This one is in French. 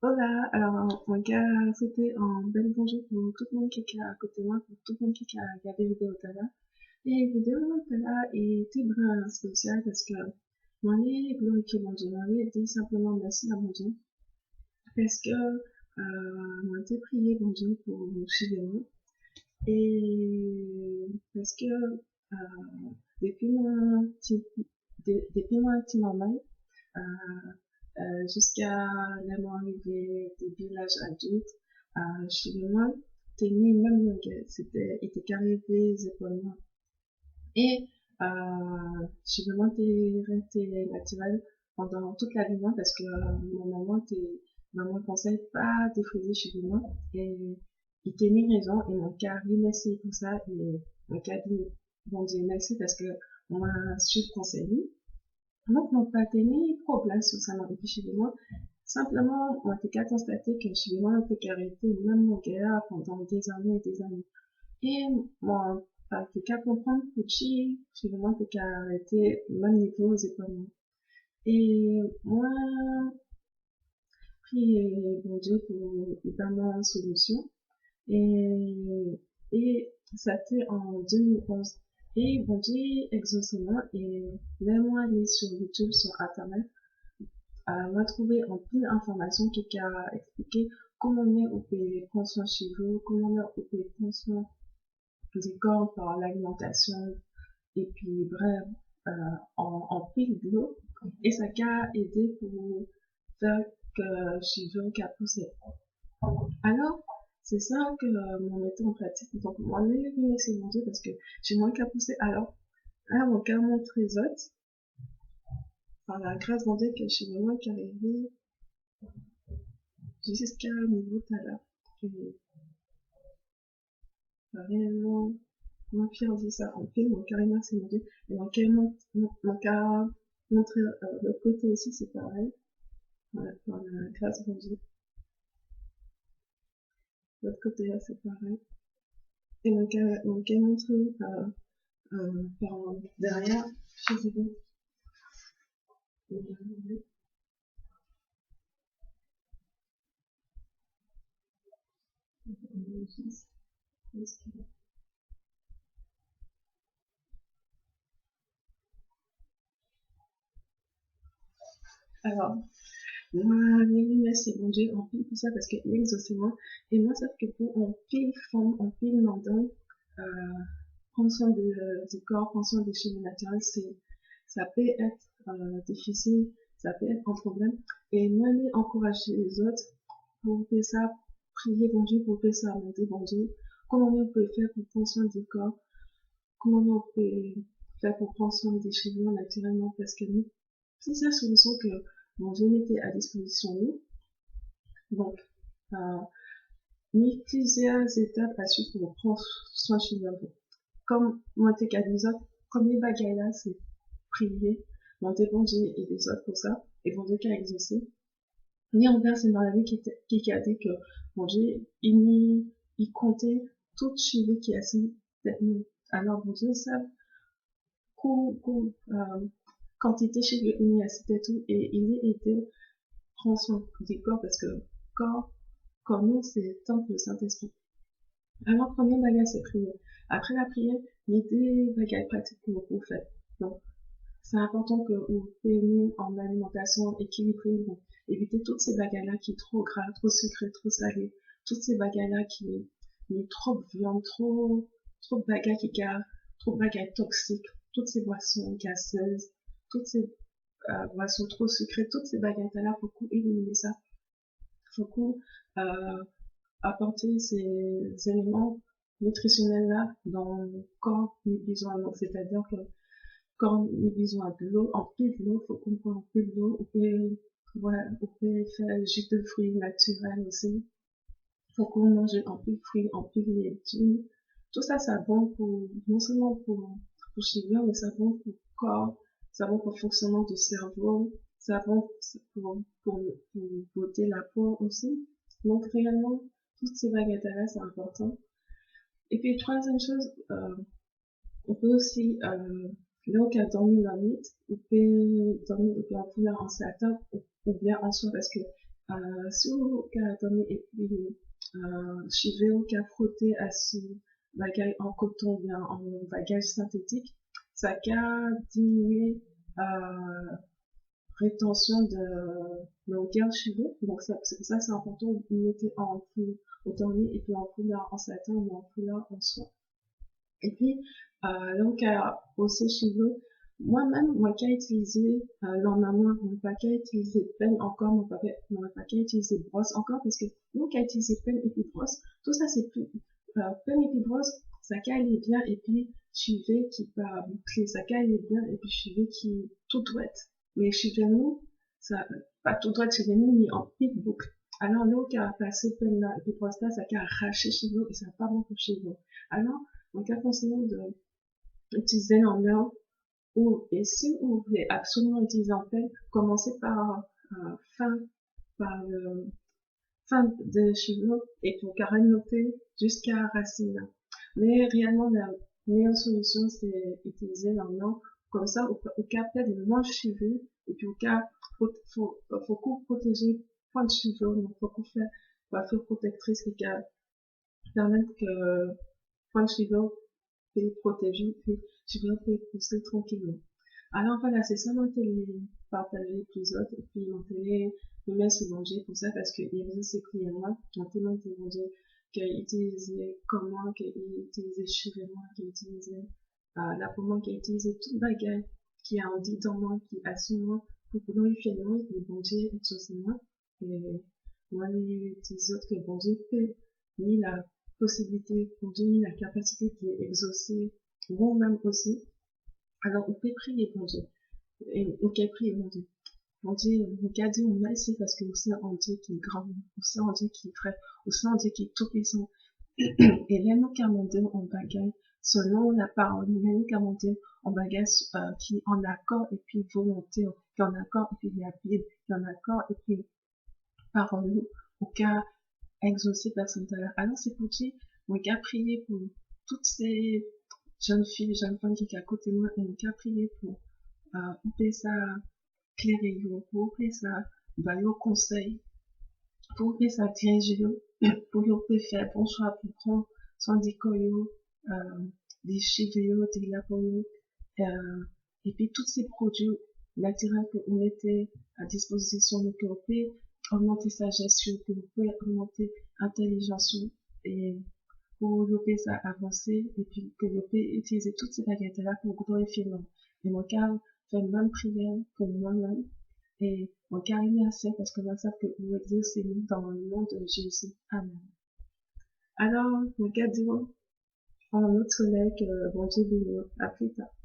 Hola, alors mon gars, c'était un bel bonjour pour tout le monde qui est à côté de moi, pour tout le monde qui a regardé la vidéo tout à l'heure. Et la vidéo tout à l'heure était vraiment spéciale parce que moi, j'ai glorifié mon Dieu, moi, j'ai dit simplement merci à mon Dieu parce que moi, j'ai prié mon Dieu pour suivre moi et parce que depuis mon petit, depuis mon petit moment, euh, jusqu'à vraiment arriver début l'âge adulte. Chez moi, tenir même c'était, il était arrivé les épaules moi. Et chez moi, t'es resté naturel pendant toute la vie moi parce que maman conseille pas de friser chez moi et il tenait raison et mon cœur il merci pour ça et mon cœur dit bon Dieu merci parce que on m'a su conseiller donc, mon pas tenu problème sur ça dans chez moi. Simplement, on a qu'à constater que chez moi, on peut qu'arrêter même mon gars pendant des années et des années. Et moi, on peut qu'à comprendre que chez moi, on peut qu'à arrêter même niveau aux épaules. Et moi, prie bon Dieu pour vraiment une solution. Et, et ça fait en 2011. Et bon Dieu, exaucement, et même moi, aller sur YouTube, sur Internet, on va trouver en plein d'informations qui a expliqué comment on peut prendre soin chez vous, comment on peut prendre soin du corps par l'alimentation, et puis bref, en pile de l'eau. Et ça a aidé pour faire que chez vous qui a poussé. Alors, c'est ça que mon mettait en pratique. Donc, moi, je vais essayer de monter parce que chez moi qui a poussé. Alors, là, mon cœur montre les autres, par la grâce de Dieu que chez moi qui arrivé jusqu'à un niveau tout à l'heure. Et réellement, mon fier dit ça en film, mon carrément c'est mon Dieu. Et mon cas montrer l'autre côté aussi, c'est pareil. Voilà, par la grâce de Dieu. L'autre côté là, c'est pareil. Et mon cas montré par derrière, chez vous. Alors, moi, merci mon Dieu, on pile pour ça parce qu'il exauce moi. Et moi, ça fait que pour on pile forme, on pile mandant, euh, prendre soin du corps, prendre soin des cheveux naturels, ça peut être difficile, ça peut être un problème. Et moi, j'ai encourager les autres pour faire ça, prier bon Dieu, pour faire ça, demander bon Dieu, comment on peut faire pour prendre soin du corps, comment on peut faire pour prendre soin des cheveux naturellement, parce que nous, c'est la solution que mon Dieu mettait à disposition de nous. Donc, euh, mis plusieurs étapes à suivre pour prendre soin chez nous. Comme moi, t'es qu'à des autres, comme les bagailles là, c'est prier, demander bon Dieu et des autres pour ça, et bon Dieu qui a exaucé. Ni envers c'est dans la vie qui a dit que bon Dieu, il comptait tout chili qui a si alors bon Dieu, ça, quantité chez lui, il y a c'était tout, et il était prend soin du corps parce que corps, comme nous, c'est temple le Saint-Esprit. Alors, premier bagage, c'est prier. Après la prière, il y a des bagages pratiques que vous faites. Donc, c'est important que vous ayez en alimentation équilibrée, donc évitez toutes ces bagages-là qui sont trop gras, trop sucrés, trop salés, toutes ces bagages-là qui est trop viande, trop de bagages qui gardent, trop de bagages toxiques, toutes ces boissons gazeuses, toutes ces boissons trop sucrées, toutes ces bagages-là, faut qu'on éliminer ça. Faut qu'on apporter ces éléments nutritionnels là dans le corps nous besoin. Donc, c'est-à-dire que quand nous besoin de l'eau, en plus de l'eau, faut qu'on prenne en plus de l'eau, on peut faire jus de fruits naturels aussi. Faut qu'on mange en plus de fruits, en plus de légumes. Tout ça, c'est bon pour, non seulement pour cheveux, mais c'est bon pour le corps, c'est bon pour le fonctionnement du cerveau, c'est bon pour beauté la peau aussi. Donc, réellement, toutes ces baguettes-là, c'est important. Et puis, troisième chose, on peut aussi, là, qui a dormi la nuit, on peut dormir et puis en couleur en satin ou bien en soie parce que sous qu'a donné et puis cheveux qu'a frotté à ce bagage en coton bien en bagage synthétique, ça a diminué rétention de longueur cheveux. Donc c'est pour ça que c'est important de mettre en plus au dormir et puis en foulard en satin ou en foulard en soie. Et puis, donc, pour ces cheveux, moi-même, moi qui ai utilisé, normalement, mon pas qu'à utiliser peine encore, mon pas qu'à utiliser brosse encore, parce que nous qui a utilisé peine et puis brosse, tout ça c'est plus, peine et puis brosse, ça qui allait bien, et puis cheveux qui pas boucler, ça qui allait bien, et puis cheveux qui tout droit. Mais cheveux nous, ça, pas tout droit cheveux nous, ni en pique boucle. Alors, nous qui a passé peine là, et puis brosse là, ça qui a arraché cheveux, et ça n'a pas bon pour cheveux. Alors, donc, à conseiller d'utiliser l'enlever ou, et si vous voulez absolument utiliser en peine, commencez par, fin, par le fin des cheveux et pour caranoter jusqu'à racine. Mais réellement, la meilleure solution, c'est utiliser l'enlever. Comme ça, au cas peut-être de moins de cheveux, et puis au cas, faut protéger point de cheveux, donc faut qu'on fait, coiffure protectrice qui permettre que point de cheveux puis protéger, puis je vais faire pousser tranquillement. Alors voilà, c'est ça mon télé partager l'épisode et puis mon télé me met sur danger pour ça parce que il y a ces clients-là qui ont tellement demandé qu'ils utilisaient comment, qu'ils utilisaient chez moi, qu'ils utilisaient la pomme, qu'ils utilisaient tout bagage qui a en dit dans moi, qui assume moi pour glorifier moi et bon Dieu exaucer moi. Et moi, les autres que bon Dieu fait, ni la possibilité, pour donner la capacité d'exaucer vous-même aussi. Alors, on peut prier, bon Dieu. Et on peut prier, bon Dieu. Bon Dieu, regardez, on a ici parce que vous savez en Dieu qui est grand, vous savez en Dieu qui est vrai, vous savez en Dieu qui est tout puissant. Et là, nous commandons en bagage, selon la parole, nous commandons en bagage qui est en accord et puis volonté, qui est en accord et puis la Bible, qui est en accord et puis parole, au cas exaucer personne à l'heure. Alors c'est pour dire, mon gars prier pour toutes ces jeunes filles, jeunes femmes qui sont à côté de moi, et mon gars prier pour couper ça clairer, pour couper ça, bah, yo conseil, pour couper ça diriger, pour yo faire bon choix, pour prendre soin des coyotes, des cheveux, des lapons, et puis tous ces produits naturels qu'on mettait à disposition de qu'on peut augmenter sa gestion, qu'on peut augmenter intelligence et pour développer ça avancer et puis que je peux utiliser toutes ces baguettes-là pour glorifier l'homme. Et mon cœur fait une bonne prière pour moi-même et mon cœur est merci parce que moi, ça que vous exaucez nous dans le nom de Jésus. Amen. Alors, regardez-moi en autre soleil que bon Dieu béni. À plus tard.